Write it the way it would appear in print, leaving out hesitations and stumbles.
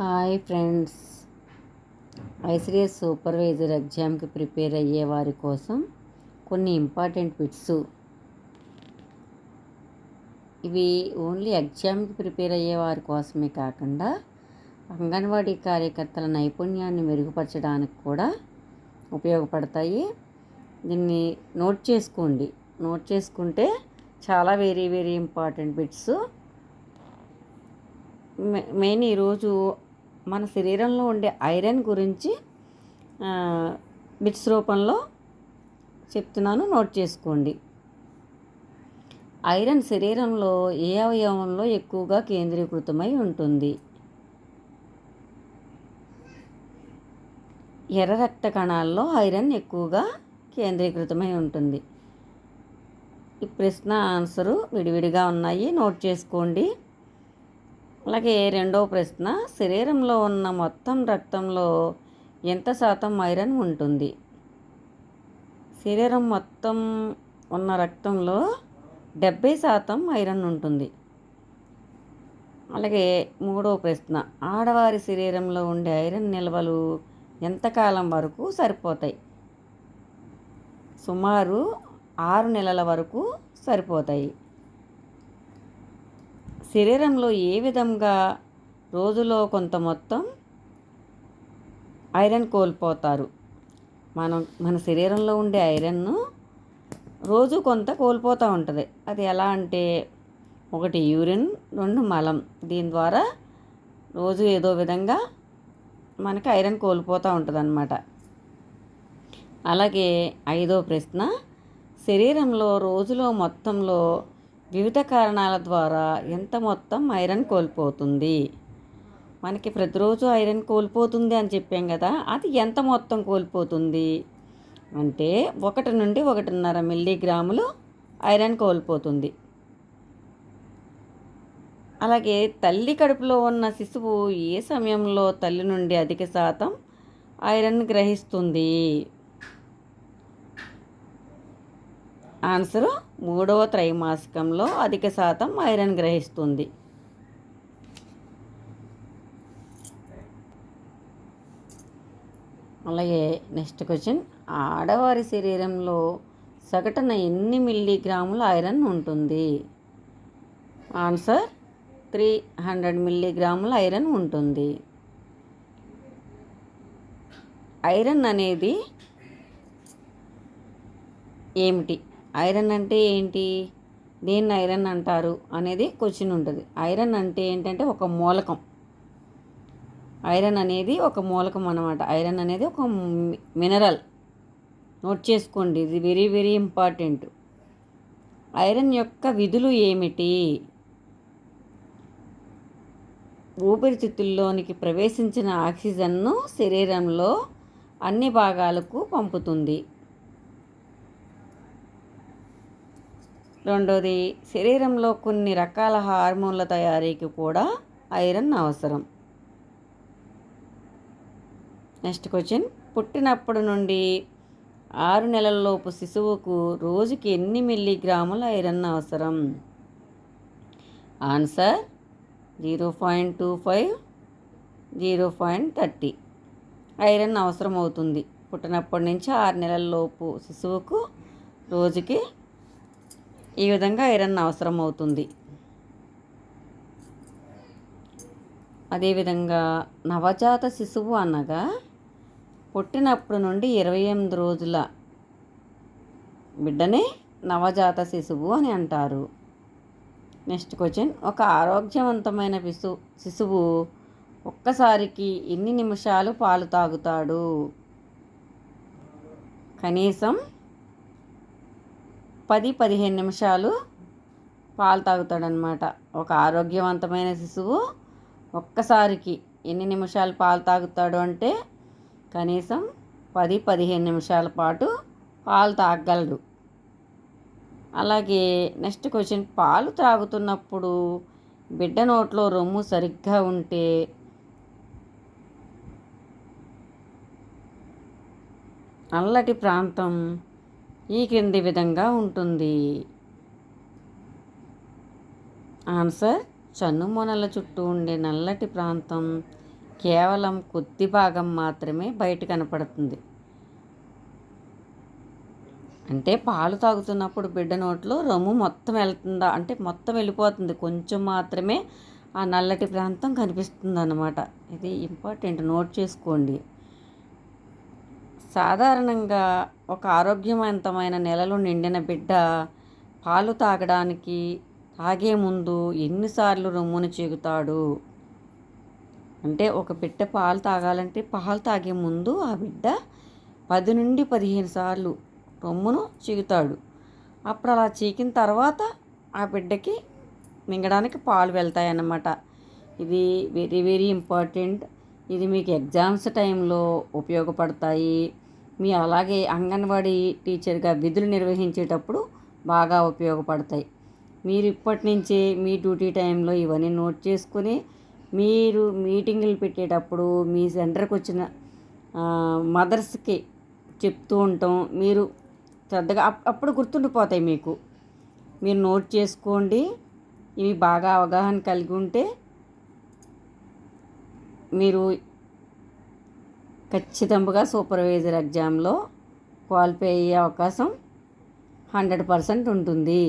Hi friends, ICDS supervisor ఎగ్జామ్కి prepare అయ్యే వారి కోసం కొన్ని ఇంపార్టెంట్ బిట్స్. ఇవి ఓన్లీ ఎగ్జామ్కి ప్రిపేర్ అయ్యే వారి కోసమే కాకుండా అంగన్వాడీ కార్యకర్తల నైపుణ్యాన్ని మెరుగుపరచడానికి కూడా ఉపయోగపడతాయి. దీన్ని నోట్ చేసుకోండి. నోట్ చేసుకుంటే చాలా very very important bits. Main ఈరోజు మన శరీరంలో ఉండే ఐరన్ గురించి బిట్స్ రూపంలో చెప్తున్నాను, నోట్ చేసుకోండి. ఐరన్ శరీరంలో ఏ అవయవంలో ఎక్కువగా కేంద్రీకృతమై ఉంటుంది? ఎర్ర రక్త కణాల్లో ఐరన్ ఎక్కువగా కేంద్రీకృతమై ఉంటుంది. ఈ ప్రశ్న ఆన్సరు విడివిడిగా ఉన్నాయి, నోట్ చేసుకోండి. అలాగే రెండవ ప్రశ్న, శరీరంలో ఉన్న మొత్తం రక్తంలో ఎంత శాతం ఐరన్ ఉంటుంది? శరీరం మొత్తం ఉన్న రక్తంలో 70% ఐరన్ ఉంటుంది. అలాగే మూడవ ప్రశ్న, ఆడవారి శరీరంలో ఉండే ఐరన్ నిల్వలు ఎంతకాలం వరకు సరిపోతాయి? సుమారు 6 నెలల వరకు సరిపోతాయి. శరీరంలో ఏ విధంగా రోజులో కొంత మొత్తం ఐరన్ కోల్పోతారు? మన శరీరంలో ఉండే ఐరన్ను రోజు కొంత కోల్పోతూ ఉంటుంది. అది ఎలా అంటే, 1 యూరిన్, 2 మలం. దీని ద్వారా రోజు ఏదో విధంగా మనకి ఐరన్ కోల్పోతూ ఉంటుంది అన్నమాట. అలాగే 5వ ప్రశ్న, శరీరంలో రోజులో మొత్తంలో వివిధ కారణాల ద్వారా ఎంత మొత్తం ఐరన్ కోల్పోతుంది? మనకి ప్రతిరోజు ఐరన్ కోల్పోతుంది అని చెప్పాం కదా, అది ఎంత మొత్తం కోల్పోతుంది అంటే 1 నుండి 1.5 మిల్లీగ్రాములు ఐరన్ కోల్పోతుంది. అలాగే తల్లి కడుపులో ఉన్న శిశువు ఏ సమయంలో తల్లి నుండి అధిక శాతం ఐరన్ గ్రహిస్తుంది? ఆన్సరు 3వ త్రైమాసికంలో అధిక శాతం ఐరన్ గ్రహిస్తుంది. అలాగే నెక్స్ట్ క్వశ్చన్, ఆడవారి శరీరంలో సగటున ఎన్ని మిల్లీగ్రాముల ఐరన్ ఉంటుంది? ఆన్సర్ 300 మిల్లీగ్రాముల ఐరన్ ఉంటుంది. ఐరన్ అనేది ఏమిటి? ఐరన్ అంటే ఏంటి? దేన్ని ఐరన్ అంటారు అనేది క్వశ్చన్ ఉంటుంది. ఐరన్ అంటే ఏంటంటే ఒక మూలకం. ఐరన్ అనేది ఒక మూలకం అన్నమాట. ఐరన్ అనేది ఒక మినరల్. నోట్ చేసుకోండి, ఇది వెరీ వెరీ ఇంపార్టెంట్. ఐరన్ యొక్క విధులు ఏమిటి? ఊపిరితిత్తుల్లోనికి ప్రవేశించిన ఆక్సిజన్ను శరీరంలో అన్ని భాగాలకు పంపుతుంది. రెండోది, శరీరంలో కొన్ని రకాల హార్మోన్ల తయారీకి కూడా ఐరన్ అవసరం. నెక్స్ట్ క్వశ్చన్, పుట్టినప్పటి నుండి 6 నెలలలోపు శిశువుకు రోజుకి ఎన్ని మిల్లీగ్రాముల ఐరన్ అవసరం? ఆన్సర్ 0.25, 0.30 ఐరన్ అవసరం అవుతుంది. పుట్టినప్పటి నుంచి 6 నెలలలోపు శిశువుకు రోజుకి ఈ విధంగా ఐరన్ అవసరం అవుతుంది. అదేవిధంగా నవజాత శిశువు అనగా పుట్టినప్పటి నుండి 28 రోజుల బిడ్డనే నవజాత శిశువు అని అంటారు. నెక్స్ట్ క్వశ్చన్, ఒక ఆరోగ్యవంతమైన శిశువు ఒక్కసారికి ఎన్ని నిమిషాలు పాలు తాగుతాడు? కనీసం 10-15 నిమిషాలు పాలు తాగుతాడనమాట. ఒక ఆరోగ్యవంతమైన శిశువు ఒక్కసారికి ఎన్ని నిమిషాలు పాలు తాగుతాడు అంటే కనీసం 10-15 నిమిషాల పాటు పాలు తాగలడు. అలాగే నెక్స్ట్ క్వశ్చన్, పాలు త్రాగుతున్నప్పుడు బిడ్డ నోట్లో రొమ్ము సరిగ్గా ఉంటే నల్లటి ప్రాంతం ఈ క్రింది విధంగా ఉంటుంది. ఆన్సర్, చన్నుమొనల చుట్టూ ఉండే నల్లటి ప్రాంతం కేవలం కొద్ది భాగం మాత్రమే బయట కనపడుతుంది. అంటే పాలు తాగుతున్నప్పుడు బిడ్డ నోట్లో రొమ్ము మొత్తం వెళ్తుందా అంటే మొత్తం వెళ్ళిపోతుంది, కొంచెం మాత్రమే ఆ నల్లటి ప్రాంతం కనిపిస్తుంది అన్నమాట. ఇది ఇంపార్టెంట్, నోట్ చేసుకోండి. సాధారణంగా ఒక ఆరోగ్యవంతమైన నెలలు నిండిన బిడ్డ పాలు తాగే ముందు ఎన్నిసార్లు రొమ్మును చీకుతాడు అంటే, ఒక బిడ్డ పాలు తాగాలంటే పాలు తాగే ముందు ఆ బిడ్డ 10 నుండి 15 సార్లు రొమ్మును చీకుతాడు. అప్పుడు అలా చీకిన తర్వాత ఆ బిడ్డకి మింగడానికి పాలు వెళ్తాయి అన్నమాట. ఇది వెరీ వెరీ ఇంపార్టెంట్. ఇది మీకు ఎగ్జామ్స్ టైంలో ఉపయోగపడతాయి. మీ అలాగే అంగన్వాడీ టీచర్గా విధులు నిర్వహించేటప్పుడు బాగా ఉపయోగపడతాయి. మీరు ఇప్పటి నుంచే మీ డ్యూటీ టైంలో ఇవన్నీ నోట్ చేసుకుని మీరు మీటింగులు పెట్టేటప్పుడు మీ సెంటర్కి వచ్చిన మదర్స్కి చెప్తూ ఉంటాం. మీరు శ్రద్ధగా అప్పుడు గుర్తుండిపోతాయి మీకు. మీరు నోట్ చేసుకోండి. ఇవి బాగా అవగాహన కలిగి ఉంటే మీరు ఖచ్చితంగా సూపర్వైజర్ ఎగ్జామ్లో క్వాలిఫై అయ్యే అవకాశం 100% ఉంటుంది.